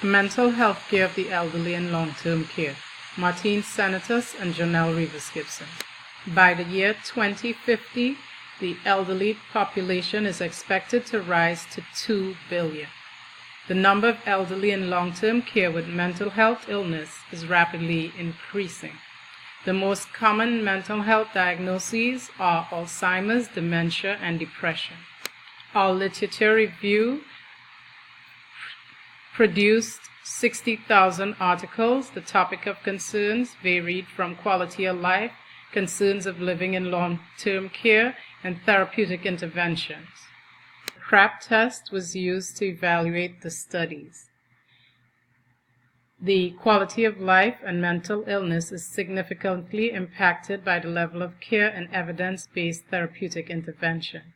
Mental health care of the elderly and long-term care. Martine, Senatus, and Jonelle, Rivas, Gibson. By the year 2050, the elderly population is expected to rise to 2 billion. The number of elderly in long-term care with mental health illness is rapidly increasing. The most common mental health diagnoses are Alzheimer's, dementia, and depression. Our literature review produced 60,000 articles. The topic of concerns varied from quality of life, concerns of living in long-term care, and therapeutic interventions. The CRAP test was used to evaluate the studies. The quality of life and mental illness is significantly impacted by the level of care and evidence-based therapeutic interventions.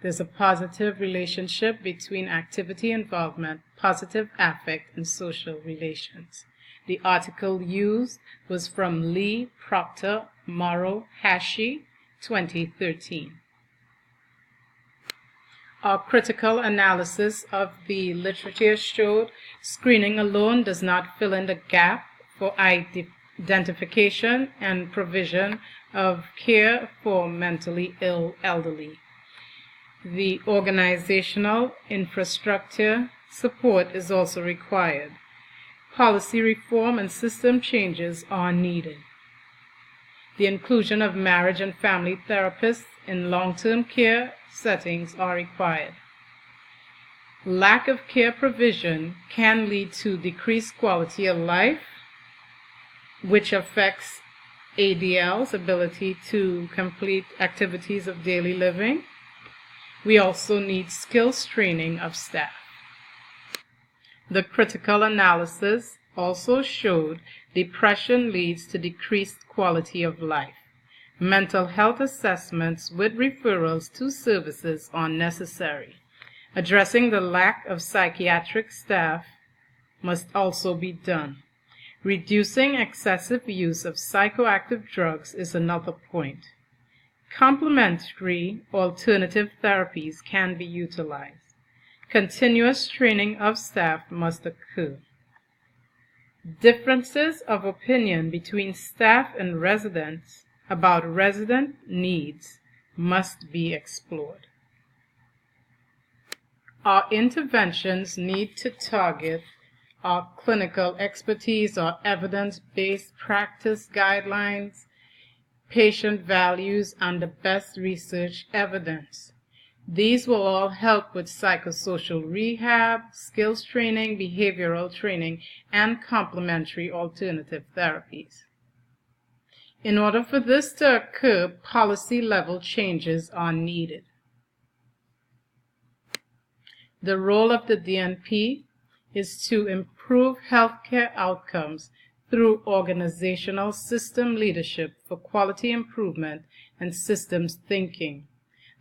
There's a positive relationship between activity involvement, positive affect, and social relations. The article used was from Lee, Proctor, Morrow, Hashi, 2013. Our critical analysis of the literature showed screening alone does not fill in the gap for identification and provision of care for mentally ill elderly. The organizational infrastructure support is also required. Policy reform and system changes are needed. The inclusion of marriage and family therapists in long-term care settings are required. Lack of care provision can lead to decreased quality of life, which affects ADL's ability to complete activities of daily living. We also need skills training of staff. The critical analysis also showed depression leads to decreased quality of life. Mental health assessments with referrals to services are necessary. Addressing the lack of psychiatric staff must also be done. Reducing excessive use of psychoactive drugs is another point. Complementary alternative therapies can be utilized. Continuous training of staff must occur. Differences of opinion between staff and residents about resident needs must be explored. Our interventions need to target our clinical expertise, our evidence-based practice guidelines, patient values, and the best research evidence. These will all help with psychosocial rehab, skills training, behavioral training, and complementary alternative therapies. In order for this to occur, policy-level changes are needed. The role of the DNP is to improve healthcare outcomes through organizational system leadership for quality improvement and systems thinking.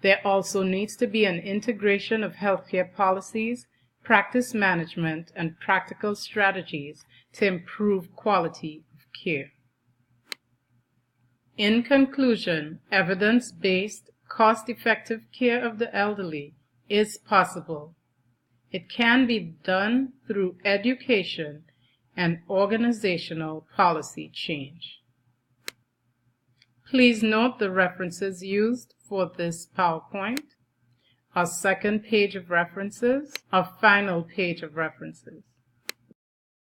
There also needs to be an integration of healthcare policies, practice management, and practical strategies to improve quality of care. In conclusion, evidence-based, cost-effective care of the elderly is possible. It can be done through education and organizational policy change. Please note the references used for this PowerPoint, our second page of references, our final page of references.